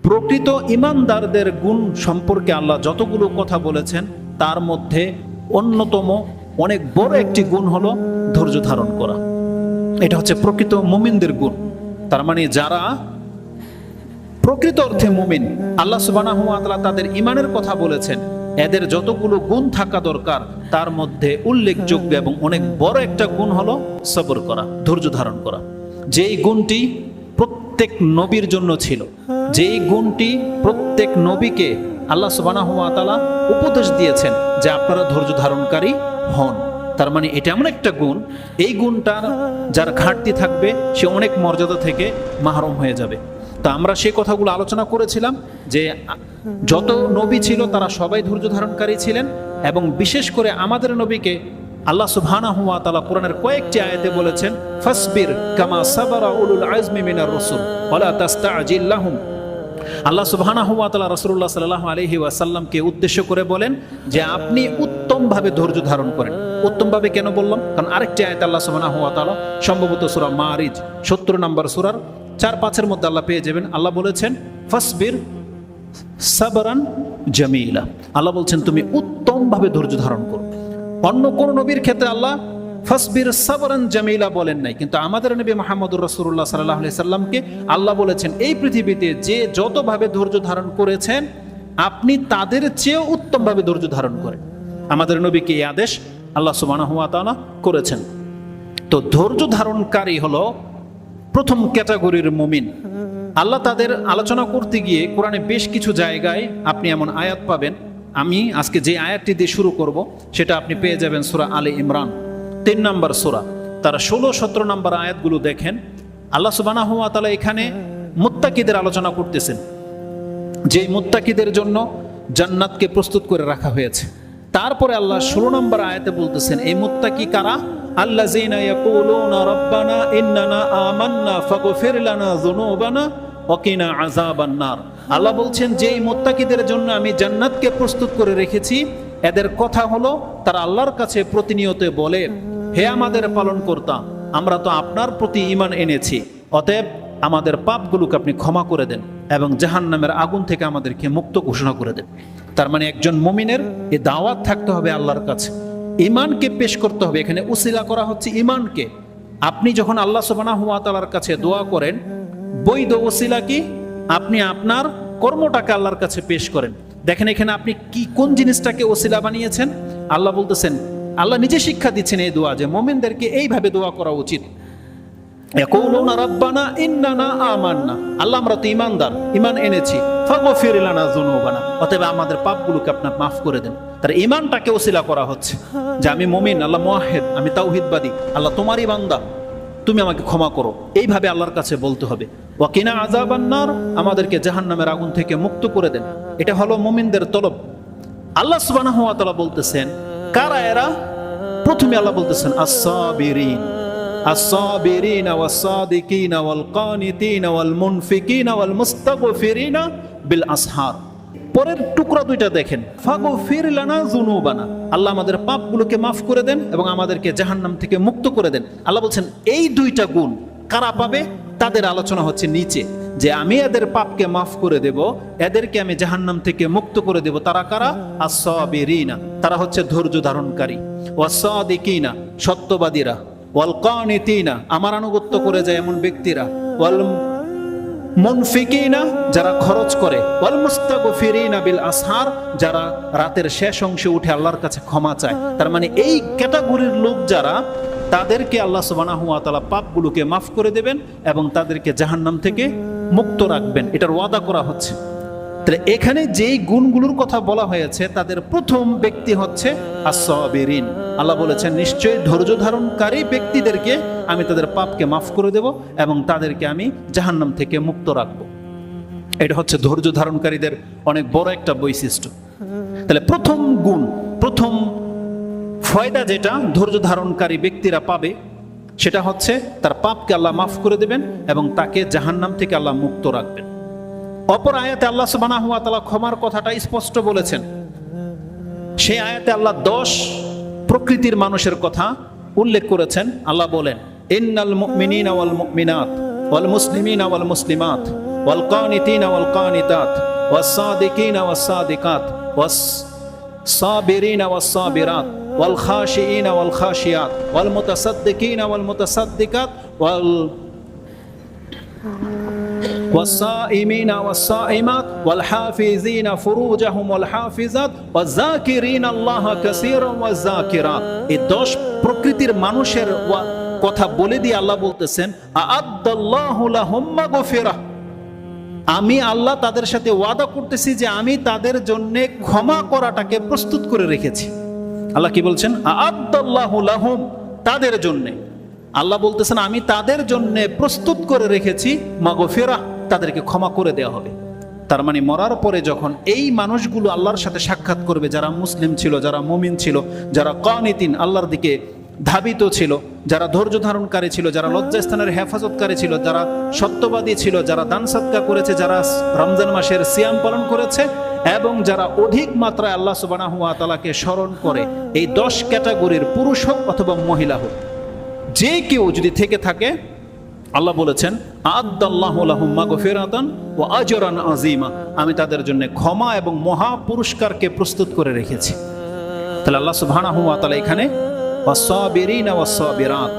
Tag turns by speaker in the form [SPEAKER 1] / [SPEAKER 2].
[SPEAKER 1] প্রকৃত ঈমানদারদের গুণ সম্পর্কে আল্লাহ যতগুলো কথা বলেছেন তার মধ্যে অন্যতম অনেক বড় একটি গুণ হলো ধৈর্য ধারণ করা। এটা হচ্ছে প্রকৃত মুমিনদের গুণ। তার মানে যারা প্রকৃত অর্থে মুমিন, আল্লাহ সুবহানাহু ওয়া তাআলা তাদের ঈমানের কথা বলেছেন, এদের যতগুলো গুণ থাকা দরকার তার মধ্যে উল্লেখযোগ্য এবং অনেক বড় একটা গুণ হলো সবর করা, ধৈর্য ধারণ করা। যেই গুণটি প্রত্যেক নবীর জন্য ছিল, যেই গুণটি প্রত্যেক নবীকে আল্লাহ সুবহানাহু ওয়া তাআলা উপদেশ দিয়েছেন যে আপনারা ধৈর্য ধারণকারী হন। তার মানে এটা এমন একটা গুণ, এই গুণটার যার ঘাটতি থাকবে সে অনেক মর্যাদা থেকে মাহরুম হয়ে যাবে। তা আমরা সেই কথাগুলো আলোচনা করেছিলাম যে যত নবী ছিল তারা সবাই ধৈর্য ধারণকারী ছিলেন, এবং বিশেষ করে আমাদের নবীকে আল্লাহ সুবহানাহু ওয়া তাআলা কোরআনের কয়েকটি আয়াতে বলেছেন ফাসবির কামা সাবারা উলুল আজমি মিনার রাসূল ওয়ালা তাস্তাজিল লাহুম। আল্লাহ সুবহানাহু ওয়া তাআলা রাসূলুল্লাহ সাল্লাল্লাহু আলাইহি ওয়াসাল্লামকে উদ্দেশ্য করে বলেন যে আপনি উত্তমভাবে ধৈর্য ধারণ করেন। উত্তমভাবে কেন বললাম? কারণ আরেকটি আয়াত আল্লাহ সুবহানাহু ওয়া তাআলা, সম্ভবত সূরা মারিজ 70 নম্বর সূরার 4-5 মধ্যে আল্লাহ পেয়ে যাবেন, আল্লাহ বলেছেন ফাসবির সাবরান জামিলা। আল্লাহ বলছেন তুমি উত্তমভাবে ধৈর্য ধারণ করো। অন্য কোন নবীর ক্ষেত্রে আল্লাহ ফাসবির সাবরান জামিলা বলেন নাই, কিন্তু আমাদের নবী মুহাম্মদুর রাসূলুল্লাহ সাল্লাল্লাহু আলাইহি সাল্লামকে আল্লাহ বলেছেন এই পৃথিবীতে যে যতভাবে ধৈর্য ধারণ করেছেন আপনি তাদের চেয়েও উত্তমভাবে ধৈর্য ধারণ করেন। আমাদের নবীকে এই আদেশ আল্লাহ সুবহানাহু ওয়া তাআলা করেছেন। তো ধৈর্য ধারণকারী হলো প্রথম ক্যাটাগরির মুমিন। আল্লাহ তাদের আলোচনা করতে গিয়ে কোরআনে বেশ কিছু জায়গায় আপনি এমন আয়াত পাবেন, আমি আজকে যে আয়াতটি দিয়ে শুরু করব সেটা আপনি পেয়ে যাবেন সূরা আলে ইমরান 3 নম্বর সূরা, তার 16-17 নম্বর আয়াতগুলো দেখেন। আল্লাহ সুবহানাহু ওয়া তাআলা এখানে মুত্তাকিদের আলোচনা করতেছেন, যে মুত্তাকিদের জন্য জান্নাতকে প্রস্তুত করে রাখা হয়েছে। তারপরে আল্লাহ 16 নম্বর আয়াতে বলতেছেন এই মুত্তাকি কারা? আল্লাযীনা ইয়াকুলুনা রাব্বানা ইন্নানা আমান্না ফাগফির লানা যুনুবানা ওয়া কিনা আযাবান নার। আল্লাহ বলছেন যে এই মুত্তাকিদের জন্য আমি জান্নাতকে প্রস্তুত করে রেখেছি, এদের কথা হলো তারা আল্লাহর কাছে প্রতিনিয়ত বলে হে আমাদের পালনকর্তা, আমরা তো আপনার প্রতি ঈমান এনেছি, অতএব আমাদের পাপগুলোকে আপনি ক্ষমা করে দেন এবং জাহান্নামের আগুন থেকে আমাদেরকে মুক্ত ঘোষণা করে দেন। তার মানে একজন মুমিনের এই দাওয়াত থাকতে হবে আল্লাহর কাছে, ঈমানকে পেশ করতে হবে। এখানে উসিলা করা হচ্ছে ঈমানকে। আপনি যখন আল্লাহ সুবহানাহু ওয়া তাআলার কাছে দোয়া করেন, বৈধ উসিলা কি? আপনি আপনার কর্মটাকে আল্লাহর কাছে পেশ করেন। দেখেন এখানে আপনি কি কোন জিনিসটাকে ওসিলা বানিয়েছেন? আল্লাহ বলতেছেন, আল্লাহ নিজে শিক্ষা দিচ্ছেন এই দোয়া যে মুমিনদেরকে এইভাবে দোয়া করা উচিত। ইয়াকুলুনা রাব্বানা ইন্নানা আমান্না, আল্লাহ আমরা তো ঈমানদার, ঈমান এনেছি, ফাগফির লানা যুনুবানা, অতএব আমাদের পাপগুলোকে আপনি মাফ করে দেন। তার ঈমানটাকে ওসিলা করা হচ্ছে যে আমি মুমিন, আল্লাহ মুওয়াহহিদ, আমি তাওহীদবাদী, আল্লাহ তোমারই বান্দা, তুমি আমাকে ক্ষমা করো, এইভাবে আল্লাহর কাছে বলতে হবে। ওয়া কিনা আযাবান নার, আমাদেরকে জাহান্নামের আগুন থেকে মুক্ত করে দেন। এটা হলো মুমিনদের তলব। আল্লাহ সুবহানাহু ওয়া তাআলা বলতেছেন কারা এরা? প্রথমে আল্লাহ বলতেছেন আস-সাবিরিন, আস-সাবিরিনা ওয়াস-সাদিকিনা ওয়াল-কানিতিনা ওয়াল-মুনফিকিনা ওয়াল-মুস্তাগফিরিনা বিল আসহার। পরের টুকরা দুইটা দেখেন, ফাগফির লানা যুনুবানা, আল্লাহ আমাদের পাপগুলোকে মাফ করে দেন এবং আমাদেরকে জাহান্নাম থেকে মুক্ত করে দেন। আল্লাহ বলছেন এই দুইটা গুণ কারা পাবে? তাদের আলোচনা হচ্ছে নিচে, যে আমি এদের পাপকে মাফ করে দেব, এদেরকে আমি জাহান্নাম থেকে মুক্ত করে দেব। তারা কারা? আস-সাবিরিনা, তারা হচ্ছে ধৈর্য ধারণকারী, ওয়াস-সাদিকিনা, সত্যবাদীরা, ওয়াল-কানিতিনা, আমার আনুগত্য করে যায় এমন ব্যক্তিরা, ওয়াল মুনফিকিনা, যারা খরচ করে, ওয়াল মুস্তাগফিরিনা বিল আসহার, যারা রাতের শেষ অংশে উঠে আল্লাহর কাছে ক্ষমা চায়। তার মানে এই ক্যাটাগরির লোক যারা, তাদেরকে আল্লাহ সুবহানাহু ওয়া তাআলা পাপগুলোকে মাফ করে দেবেন এবং তাদেরকে জাহান্নাম থেকে মুক্ত রাখবেন, এটার ওয়াদা করা হচ্ছে। তাহলে এখানে যেই গুণগুলোর কথা বলা হয়েছে তাদের প্রথম ব্যক্তি হচ্ছে আস-সাবিরিন। আল্লাহ বলেছেন নিশ্চয়ই ধৈর্য ধারণকারী ব্যক্তিদেরকে আমি তাদের পাপকে মাফ করে দেব এবং তাদেরকে আমি জাহান্নাম থেকে মুক্ত রাখবো। এটা হচ্ছে ধৈর্য ধারণকারীদের অনেক বড় একটা বৈশিষ্ট্য। তাহলে প্রথম গুণ, প্রথম ফায়দা যেটা ধৈর্য ধারণকারী ব্যক্তিরা পাবে সেটা হচ্ছে তার পাপকে আল্লাহ মাফ করে দেবেন এবং তাকে জাহান্নাম থেকে আল্লাহ মুক্ত রাখবেন। অপর আয়াতে আল্লাহ সুবহানাহু ওয়া তাআলা ক্ষমার কথাটা স্পষ্ট বলেছেন। সেই আয়াতে আল্লাহ 10 প্রকৃতির মানুষের কথা উল্লেখ করেছেন। আল্লাহ বলেন ইন্নাল মুমিনিনা ওয়াল মুমিনাত ওয়াল মুসলিমিনা ওয়াল মুসলিমাত ওয়াল কানিতিনা ওয়াল কানিতাত ওয়াস সাদিকিনা ওয়াস সাদিকাত ওয়াস সাবিরিনা ওয়াস সাবিরাত ওয়াল খাশিইনা ওয়াল খাশিয়াত ওয়াল মুতাসাদ্দিকিনা ওয়াল মুতাসাদ্দিকাত والصائمين والصائمات والحافظين فروجهم والحافظات والذاكرين الله كثيرا والذاكرات এই 10 প্রকৃতির মানুষের কথা বলে দিয়ে আল্লাহ বলতেছেন আ'আদ্দাল্লাহু লাহুম মাগফিরাহ, আমি আল্লাহ তাদের সাথে ওয়াদা করতেছি যে আমি তাদের জন্য ক্ষমা করাটাকে প্রস্তুত করে রেখেছি। আল্লাহ কি বলছেন? আ'আদ্দাল্লাহু লাহুম, তাদের জন্য। আল্লাহ বলতেছেন আমি তাদের জন্য প্রস্তুত করে রেখেছি মাগফিরাহ, তাদেরকে ক্ষমা করে দেওয়া হবে। তার মানে মরার পরে যখন এই মানুষগুলো আল্লাহর সাথে সাক্ষাৎ করবে, যারা মুসলিম ছিল, যারা মুমিন ছিল, যারা কানিতিন আল্লাহর দিকে ধাবিত ছিল, যারা ধৈর্য ধারণকারী ছিল, যারা লজ্জাস্থানের হেফাজতকারী ছিল, যারা সত্যবাদী ছিল, যারা দান সদকা করেছে, যারা রমজান মাসের সিয়াম পালন করেছে এবং যারা অধিক মাত্রায় আল্লাহ সুবহানাহু ওয়া তাআলাকে স্মরণ করে, এই 10 ক্যাটাগরির পুরুষ হোক অথবা মহিলা হোক, যে কেউ যদি থেকে থাকে, আল্লাহ বলেছেন আ'আদ্দাল্লাহু লাহুম মাগফিরাতান ওয়া আজরান আযীমা, আমি তাদের জন্য ক্ষমা এবং মহা পুরস্কারকে প্রস্তুত করে রেখেছি। তাহলে আল্লাহ সুবহানাহু ওয়া তাআলা এখানে ওয়াস সাবিরিনা ওয়াস সাবিরাত,